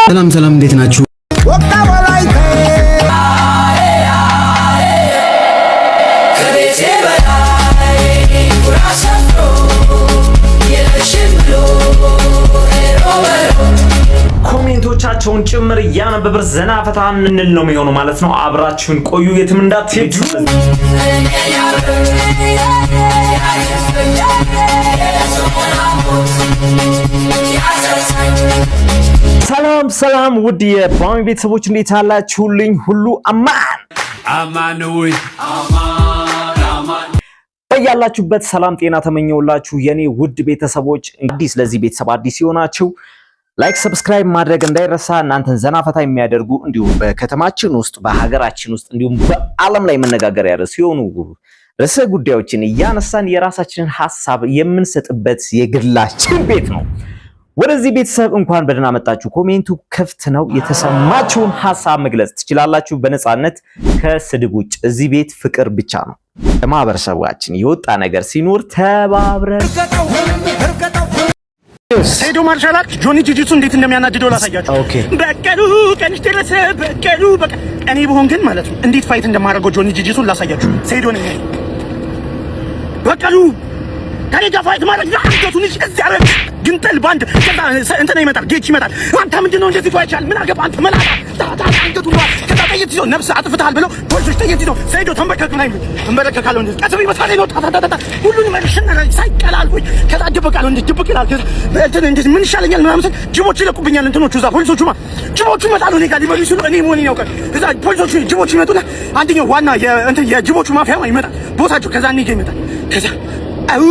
ሰላም ሰላም እንዴት ናችሁ? ኮሜንቶቻቸውን ጭምር ያነበብር ዘና ፈታ እንል ነው የሚሆነው ማለት ነው። አብራችሁን ቆዩ፣ የትም እንዳትሄዱ። ሰላም ሰላም ውድ የባሚ ቤተሰቦች እንዴት አላችሁልኝ? ሁሉ አማን አማን ወይ አማን በያላችሁበት ሰላም ጤና ተመኘውላችሁ የኔ ውድ ቤተሰቦች። እንግዲህ ስለዚህ ቤተሰብ አዲስ ይሆናችሁ ላይክ ሰብስክራይብ ማድረግ እንዳይረሳ። እናንተን ዘና ፈታ የሚያደርጉ እንዲሁም በከተማችን ውስጥ በሀገራችን ውስጥ እንዲሁም በዓለም ላይ መነጋገሪያ ርዕስ የሆኑ ርዕሰ ጉዳዮችን እያነሳን የራሳችንን ሐሳብ የምንሰጥበት የግላችን ቤት ነው። ወደዚህ ቤተሰብ እንኳን በደህና መጣችሁ። ኮሜንቱ ክፍት ነው። የተሰማችሁን ሐሳብ መግለጽ ትችላላችሁ በነፃነት ከስድብ ውጭ። እዚህ ቤት ፍቅር ብቻ ነው። ለማህበረሰባችን የወጣ ነገር ሲኖር ተባብረን ሰይዶ ማርሻል አርት ጆኒ ጂጂቱ እንዴት እንደሚያናድደው ላሳያችሁ። በቀሉ ቀንሽ ደረሰ በቀሉ በቃ እኔ ብሆን ግን ማለት ነው እንዴት ፋይት እንደማደርገው ጆኒ ጂጂቱን ላሳያችሁ። ሰይዶ ነኝ በቀሉ ከኔ ጋር ፋይት ማድረግ አንገቱን እዚህ ያረግ ግንጠል ባንድ ከዛ እንትና ይመጣል ጌች ይመጣል። አንተ ምንድነው እንደዚህ ፋይት ይቻል ምን አገባ አንተ መላጣ ታታ አንገቱን ከዛ ጠይት ይዞ ነፍስ አጥፍተሃል ብለው ፖሊሶች ጠይት ይዞ ሰይዶ ተንበርከክና ይሉ ተንበርከካለው እንዴ ቀጥብ ይመጣል ነው ታታ ሁሉንም መልሽና ሳይቀላልኩኝ ከዛ ድብቃለው እንዴ ድብቅ ይላል እንትን እንዴ ምን ይሻለኛል ምናምን ጅቦች ይለቁብኛል እንትኖቹ እዛ ፖሊሶቹማ ጅቦቹ ይመጣሉ እኔ ጋር ሊበሉ ሲሉ እኔ ሞኒ ነው ቀር ከዛ ፖሊሶቹ ጅቦች ይመጡና አንደኛው ዋና የእንትን የጅቦቹ ማፊያ ይመጣል ቦታቸው ከዛ እኔ ጋር ይመጣል ከዛ አው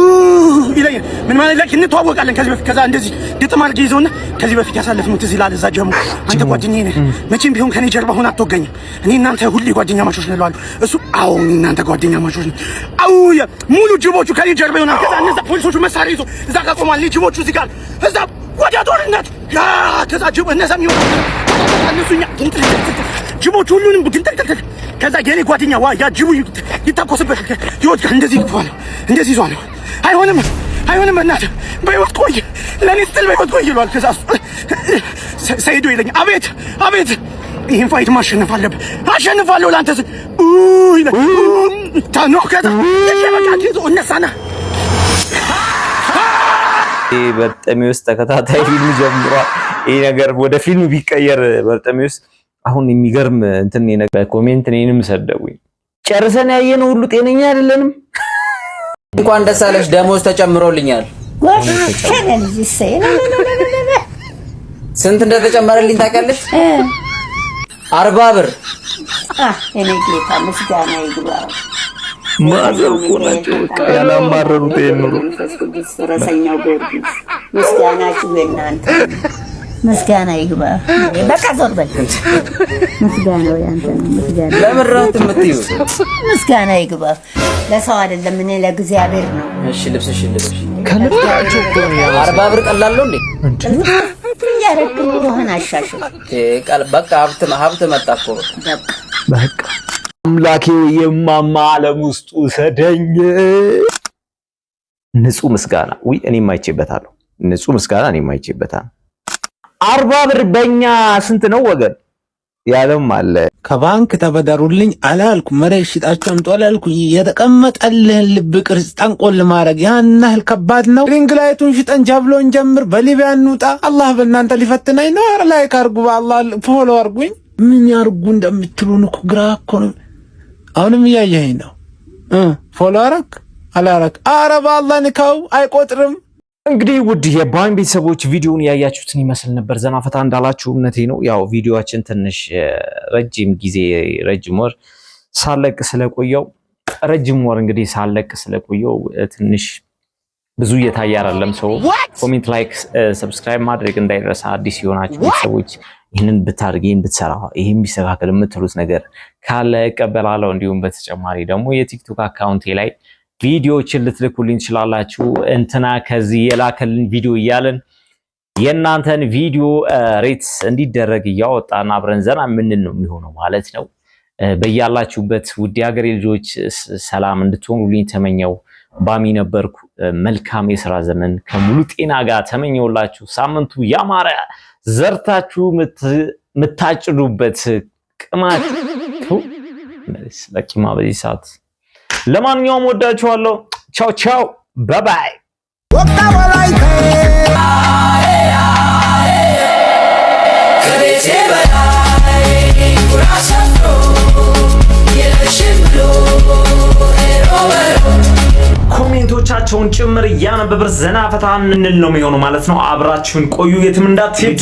ይለኛል ምን ማለት ለክ እንተዋወቃለን ከዚህ በፊት ከዛ እንደዚህ ግጥም አድርጌ ይዘውና ከዚህ በፊት ያሳለፍነው ትዝ ይላል። እዛ ጀሙ አንተ ጓደኛዬ ነህ መቼም ቢሆን ከኔ ጀርባ ሆነ አትወገኝም። እኔ እናንተ ሁሌ ጓደኛ ማቾች ነን አሉ። እሱ አው እናንተ ጓደኛ ማቾች ነን አው ሙሉ ጅቦቹ ከኔ ጀርባ ይሆናል። ከዛ እነዛ ፖሊሶቹ መሳሪያ ይዘው እዛ ጋር ቆማል። ጅቦቹ እዚህ ጋር እዛ ወዲያ ጦርነት ከዛ ጅቦ እነዛም ይሆናል እነሱኛ ጅቦቹ ሁሉንም ግንጠልጠል ከዛ የኔ ጓደኛ ዋ ያ ጅቡ ይታኮስበት ይወጣ እንደዚህ ይፈዋል እንደዚህ ይዟል። አይሆንም እናትህ በህይወት ቆይ ለኔ ስትል በህይወት ቆይ ይሏል። ከዛ ሰይዶ ይለኝ አቤት ይሄን ፋይት ማሸነፍ አለብህ አሸንፋለሁ ላንተ ይለኝ ታኖ ከዛ የሸበቃት ይዞ እነሳና በርጠሚውስ ተከታታይ ፊልም ጀምሯል። ይሄ ነገር ወደ ፊልም ቢቀየር በርጠሚውስ አሁን የሚገርም እንትን ነገር በኮሜንት እኔንም ሰደቡኝ። ጨርሰን ያየነው ሁሉ ጤነኛ አይደለንም። እንኳን ደስ አለሽ ደሞዝ ተጨምሮልኛል። ስንት እንደተጨመረልኝ ታውቂያለሽ? 40 ብር። እኔ ጌታ ምስጋና ይግባው። ማዘርኩ ናቸው በቃ ያላማረሩት የኑሮ ረሰኛው ጊዮርጊስ ምስጋናችሁ የእናንተ ምስጋና ይግባ። በቃ ዞር በል። ምስጋናው ያንተ ነው። ምስጋና ለምራት የምትይው ምስጋና ይግባ። ለሰው አይደለም እኔ ለእግዚአብሔር ነው። እሺ ልብስሽን ልበሽ። ከልባቸው 40 ብር ቀላል ነው እንዴ? ያረክ ኑሮህን አሻሽል። በቃ ሀብት መጣ እኮ በቃ አምላኬ የማማ ዓለም ውስጥ ሰደኝ። ንጹህ ምስጋና እኔም አይቼበታለሁ። ንጹህ ምስጋና እኔም አይቼበታለሁ። 40 ብር በእኛ ስንት ነው ወገን? ያለም አለ ከባንክ ተበደሩልኝ አላልኩ መሬት ሽጣችሁ አምጡ አላልኩ። የተቀመጠልህን ልብ ቅርጽ ጠንቆል ማድረግ ያን ያህል ከባድ ነው? ሪንግ ላይቱን ሽጠን ጃብሎን ጀምር በሊቢያ እንውጣ። አላህ በእናንተ ሊፈትነኝ ነው። ኧረ ላይክ አድርጉ፣ በአላህ ፎሎ አድርጉኝ። ምን ያርጉ እንደምትሉን እኮ ግራ እኮ ነው። አሁንም እያየኸኝ ነው። ፎሎ አረክ አላረክ? ኧረ በአላህ ንካው አይቆጥርም። እንግዲህ ውድ የባሚ ቤተሰቦች ቪዲዮውን ያያችሁትን ይመስል ነበር። ዘና ፈታ እንዳላችሁ እምነቴ ነው። ያው ቪዲዮአችን ትንሽ ረጅም ወር ሳለቅ ስለቆየው ትንሽ ብዙ እየታየ አይደለም። ሰው ኮሜንት፣ ላይክ፣ ሰብስክራይብ ማድረግ እንዳይረሳ። አዲስ የሆናችሁ ቤተሰቦች ይህንን ብታደርግ ይህን ብትሰራ ይህን ቢስተካከል የምትሉት ነገር ካለ እቀበላለሁ። እንዲሁም በተጨማሪ ደግሞ የቲክቶክ አካውንቴ ላይ ቪዲዮዎችን ልትልኩልኝ ትችላላችሁ። እንትና ከዚህ የላከልን ቪዲዮ እያለን የእናንተን ቪዲዮ ሬት እንዲደረግ እያወጣን አብረን ዘና ምንን ነው የሚሆነው ማለት ነው። በያላችሁበት ውድ ሀገሬ ልጆች ሰላም እንድትሆኑልኝ ተመኘው። ባሚ ነበርኩ። መልካም የሥራ ዘመን ከሙሉ ጤና ጋር ተመኘውላችሁ። ሳምንቱ ያማረ ዘርታችሁ ምታጭዱበት ቅማት ለቂማ በዚህ ሰዓት። ለማንኛውም ወዳችኋለሁ። ቻው ቻው ባይ ኮሜንቶቻቸውን ጭምር እያነበብን ዘና ፈታ እንል ነው የሚሆነው ማለት ነው። አብራችሁን ቆዩ፣ የትም እንዳትሄዱ።